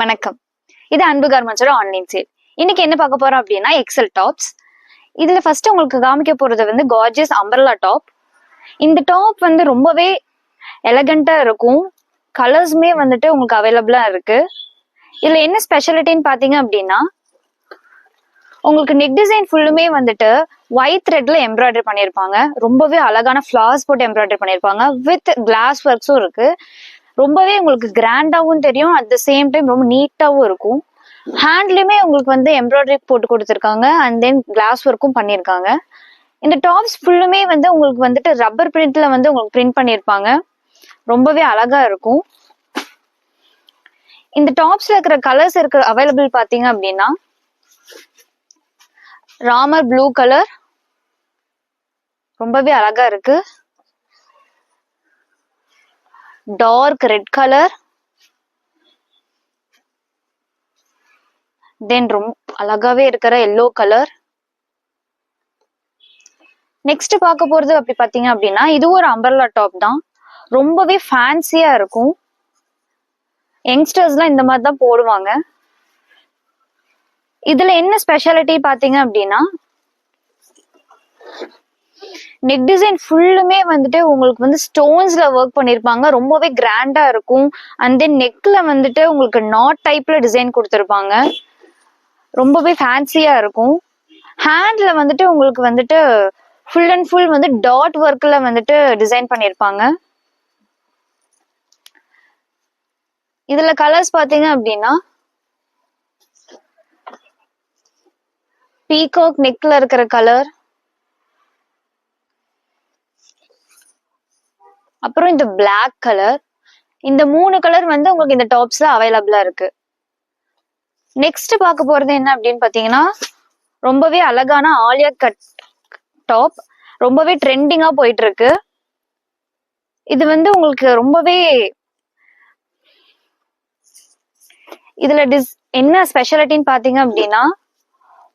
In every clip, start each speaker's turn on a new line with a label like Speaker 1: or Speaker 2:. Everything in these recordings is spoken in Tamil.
Speaker 1: வணக்கம். இது அன்பு கார்மெண்ட்ஸோட ஆன்லைன் சேல். இன்னைக்கு என்ன பார்க்க போறோம் அப்படின்னா எக்ஸல் டாப்ஸ். இதுல ஃபர்ஸ்ட் உங்களுக்கு காமிக்க போறது வந்து கார்ஜியஸ் அம்பர்லா டாப். இந்த டாப் வந்து ரொம்பவே எலகண்டா இருக்கும். கலர்ஸுமே வந்துட்டு உங்களுக்கு அவைலபிளா இருக்கு. இதுல என்ன ஸ்பெஷாலிட்டின்னு பாத்தீங்க அப்படின்னா உங்களுக்கு நெக் டிசைன் ஃபுல்லுமே வந்துட்டு ஒயிட் த்ரெட்ல எம்ப்ராய்டரி பண்ணியிருப்பாங்க. ரொம்பவே அழகான ஃபிளார்ஸ் போட்டு எம்ப்ராய்டரி பண்ணியிருப்பாங்க. வித் கிளாஸ் ஒர்க்ஸும் இருக்கு. ரொம்பவே உங்களுக்கு கிராண்டாவும் தெரியும், அட் த சேம் டைம் ரொம்ப நீட்டாவும் இருக்கும். ஹேண்ட்லயுமே உங்களுக்கு வந்து எம்ப்ராய்டரி போட்டு கொடுத்துருக்காங்க அண்ட் தென் கிளாஸ் ஒர்க்கும் பண்ணியிருக்காங்க. இந்த டாப்ஸ் ஃபுல்லுமே வந்து உங்களுக்கு வந்துட்டு ரப்பர் பிரிண்ட்ல வந்து உங்களுக்கு பிரிண்ட் பண்ணியிருப்பாங்க. ரொம்பவே அழகா இருக்கும். இந்த டாப்ஸ்ல இருக்கிற கலர்ஸ் இருக்கிற அவைலபிள் பாத்தீங்க அப்படின்னா ராமர் ப்ளூ கலர் ரொம்பவே அழகா இருக்கு. டார்க் ரெட் கலர், தென் ரொம்ப அழகாவே இருக்கிற எல்லோ கலர். நெக்ஸ்ட் பார்க்க போறது அப்படி பாத்தீங்க அப்படின்னா இது ஒரு அம்பர்லா டாப் தான். ரொம்பவே ஃபேன்சியா இருக்கும். யங்ஸ்டர்ஸ்லாம் இந்த மாதிரி தான் போடுவாங்க. இதுல என்ன ஸ்பெஷாலிட்டி பாத்தீங்க அப்படின்னா நெக் டிசைன் ஃபுல்லுமே வந்துட்டு உங்களுக்கு வந்து ஸ்டோன்ஸ்ல ஒர்க் பண்ணிருப்பாங்க. ரொம்பவே கிராண்டா இருக்கும். அண்ட் தென் நெக்ல வந்துட்டு உங்களுக்கு நாட் டைப்ல டிசைன் கொடுத்துருப்பாங்க. ரொம்பவே ஃபேன்சியா இருக்கும். ஹேண்ட்ல வந்துட்டு உங்களுக்கு வந்துட்டு ஃபுல் அண்ட் ஃபுல் வந்து டாட் ஒர்க்ல வந்துட்டு டிசைன் பண்ணிருப்பாங்க. இதுல கலர்ஸ் பாத்தீங்க அப்படின்னா பீகாக் நெக்ல இருக்கிற கலர், அப்புறம் இந்த பிளாக் கலர், இந்த 3 கலர் வந்து உங்களுக்கு இந்த டாப்ஸ்ல அவைலபிளா இருக்கு. நெக்ஸ்ட் பார்க்க போறது என்ன அப்படின்னு பாத்தீங்கன்னா ரொம்பவே அழகான ஆலியா கட் டாப். ரொம்பவே ட்ரெண்டிங்கா போயிட்டு இருக்கு. இது வந்து உங்களுக்கு ரொம்பவே இதுல என்ன ஸ்பெஷாலிட்டின்னு பாத்தீங்க அப்படின்னா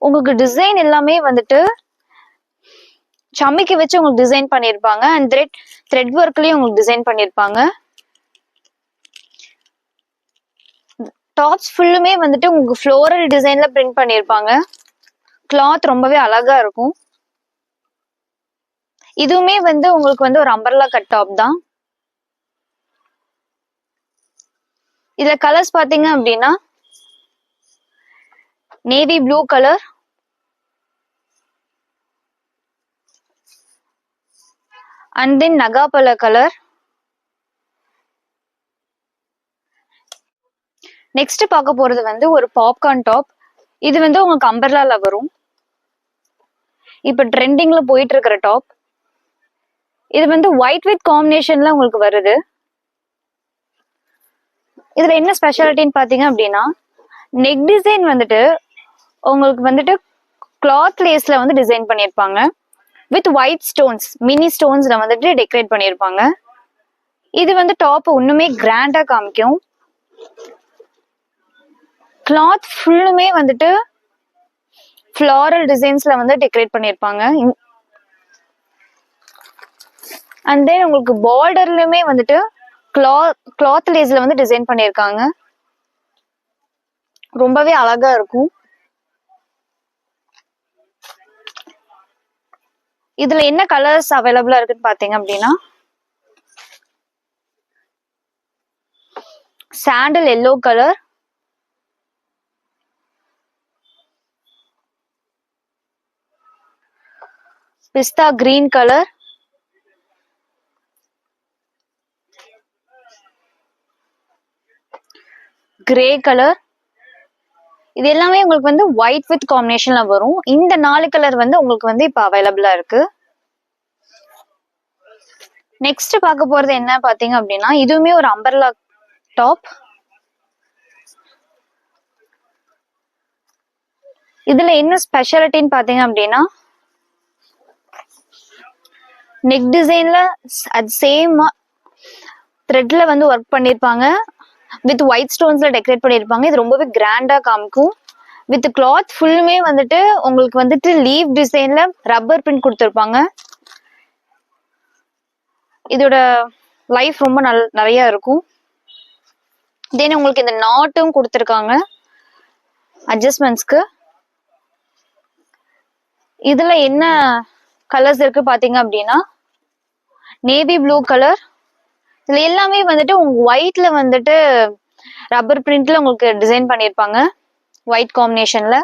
Speaker 1: உங்களுக்கு டிசைன் எல்லாமே வந்துட்டு சம்மிக்கு வச்சு உங்களுக்கு டிசைன் பண்ணிருப்பாங்க. அண்ட் த்ரெட் ஒர்க்லயும் உங்களுக்கு டிசைன் பண்ணிருப்பாங்க. டாப்ஸ் ஃபுல்லுமே வந்துட்டு உங்களுக்கு ஃப்ளோரல் டிசைன்ல பிரிண்ட் பண்ணிருப்பாங்க. கிளாத் ரொம்பவே அழகா இருக்கும். இதுவுமே வந்து உங்களுக்கு வந்து ஒரு அம்பர்லா கட் டாப் தான். இதுல கலர்ஸ் பாத்தீங்க அப்படின்னா navy blue colour, and then நகாபல கலர். நெக்ஸ்ட் பார்க்க போறது வந்து ஒரு பாப்கார்ன் டாப். இது வந்து உங்களுக்கு அம்பர்லால வரும். இப்ப ட்ரெண்டிங்ல போயிட்டு இருக்கிற டாப். இது வந்து ஒயிட் வித் காம்பினேஷன்ல உங்களுக்கு வருது. இதுல என்ன ஸ்பெஷாலிட்டின்னு பாத்தீங்க அப்படின்னா நெக் டிசைன் வந்துட்டு உங்களுக்கு வந்துட்டு கிளாத் லேஸ்ல வந்து டிசைன் பண்ணிருப்பாங்க. வித் ஒயிட் ஸ்டோன்ஸ், மினி ஸ்டோன்ஸ்ல வந்துட்டு டெக்கரேட் பண்ணிருப்பாங்க. இது வந்து டாப் இன்னுமே கிராண்டா காமிக்கும். கிளாத் ஃபுல்லுமே வந்துட்டு ஃப்ளாரல் டிசைன்ஸ்ல வந்து டெக்கரேட் பண்ணிருப்பாங்க. அண்ட் தென் உங்களுக்கு பார்டர்லயுமே வந்துட்டு கிளாத் லேஸ்ல வந்து டிசைன் பண்ணிருக்காங்க. ரொம்பவே அழகா இருக்கும். இதுல என்ன கலர்ஸ் அவைலபிளா இருக்குன்னு பாத்தீங்க அப்படின்னா சாண்டல் எல்லோ கலர், பிஸ்தா கிரீன் கலர், கிரே கலர். இது எல்லாமே உங்களுக்கு வந்து ஒயிட் வித் காம்பினேஷன்ல வரும். இந்த 4 கலர் வந்து உங்களுக்கு வந்து இப்ப அவைலபிளா இருக்கு. நெக்ஸ்ட் பார்க்க போறது என்ன பாத்தீங்க அப்படின்னா இதுவுமே ஒரு அம்பர்லா டாப். இதுல என்ன ஸ்பெஷாலிட்டின்னு பாத்தீங்க அப்படின்னா நெக் டிசைன்ல அது சேம் த்ரெட்ல வந்து ஒர்க் பண்ணிருப்பாங்க. வித் ஒயிட் ஸ்டோன்ஸ்ல டெக்கரேட் பண்ணிருப்பாங்க. இது ரொம்பவே கிராண்டா காமிக்கும். வித் கிளாத் ஃபுல்லுமே வந்துட்டு உங்களுக்கு வந்துட்டு லீவ் டிசைன்ல ரப்பர் பிரிண்ட் கொடுத்துருப்பாங்க. இதோட லைஃப் ரொம்ப நிறைய இருக்கும். தென் உங்களுக்கு இந்த நாட்டும் கொடுத்துருக்காங்க அட்ஜஸ்ட்மெண்ட்ஸ்க்கு. இதுல என்ன கலர்ஸ் இருக்கு பாத்தீங்க அப்படின்னா நேவி ப்ளூ கலர். இதுல எல்லாமே வந்துட்டு உங்க ஒயிட்ல வந்துட்டு ரப்பர் பிரிண்ட்ல உங்களுக்கு டிசைன் பண்ணிருப்பாங்க ஒயிட் காம்பினேஷன்ல.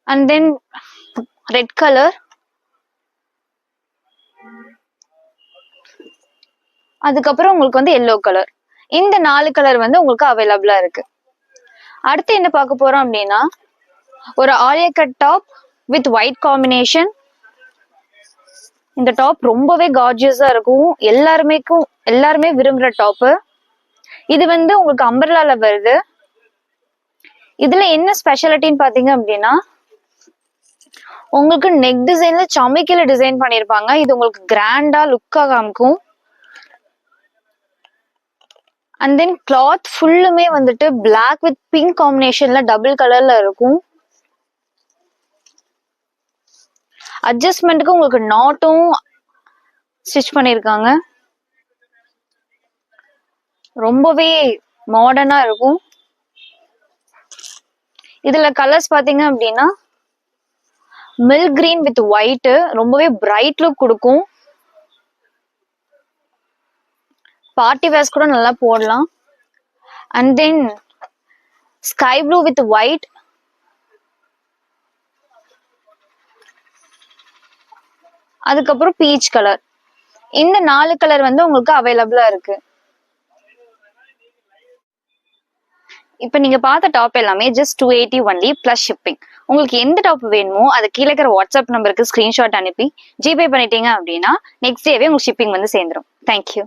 Speaker 1: அண்ட் தென் ரெட் கலர், அதுக்கப்புறம் உங்களுக்கு வந்து எல்லோ கலர். இந்த 4 கலர் வந்து உங்களுக்கு அவைலபிளா இருக்கு. அடுத்து என்ன பார்க்க போறோம் அப்படின்னா ஒரு Alia cut top with white combination. இந்த டாப் ரொம்பவே கார்ஜியஸா இருக்கும், எல்லாருமே விரும்புற டாப். இது வந்து உங்களுக்கு அம்பர்லால வருது. இதுல என்ன ஸ்பெஷாலிட்டின்னு பாத்தீங்க அப்படின்னா உங்களுக்கு நெக் டிசைன்ல சமைக்கல டிசைன் பண்ணிருப்பாங்க. இது உங்களுக்கு கிராண்டா லுக்கா காமிக்கும். அண்ட் தென் கிளாத் ஃபுல்லுமே வந்துட்டு பிளாக் வித் பிங்க் காம்பினேஷன்ல டபுள் கலர்ல இருக்கும். அட்ஜஸ்ட்மெண்ட்டுக்கு உங்களுக்கு நாட்டும் ஸ்டிச் பண்ணிருக்காங்க. ரொம்பவே மாடர்னா இருக்கும். இதுல கலர்ஸ் பாத்தீங்க அப்படின்னா மில்க் கிரீன் வித் ஒயிட், ரொம்பவே பிரைட் லுக் கொடுக்கும். பார்ட்டி வேர்ஸ் கூட நல்லா போடலாம். And then sky blue with white, அதுக்கப்புறம் பீச் கலர். இந்த 4 கலர் வந்து உங்களுக்கு அவைலபிளா இருக்கு. இப்ப நீங்க பார்த்த டாப் எல்லாமே ஜஸ்ட் 280 ஒன்லி பிளஸ் ஷிப்பிங். உங்களுக்கு எந்த டாப் வேணுமோ அது கீழே இருக்கிற வாட்ஸ்அப் நம்பருக்கு ஸ்கிரீன்ஷாட் அனுப்பி ஜிபே பண்ணிட்டீங்க அப்படின்னா நெக்ஸ்ட் டேவே உங்களுக்கு ஷிப்பிங் வந்து சேர்ந்துடும். தேங்க்யூ.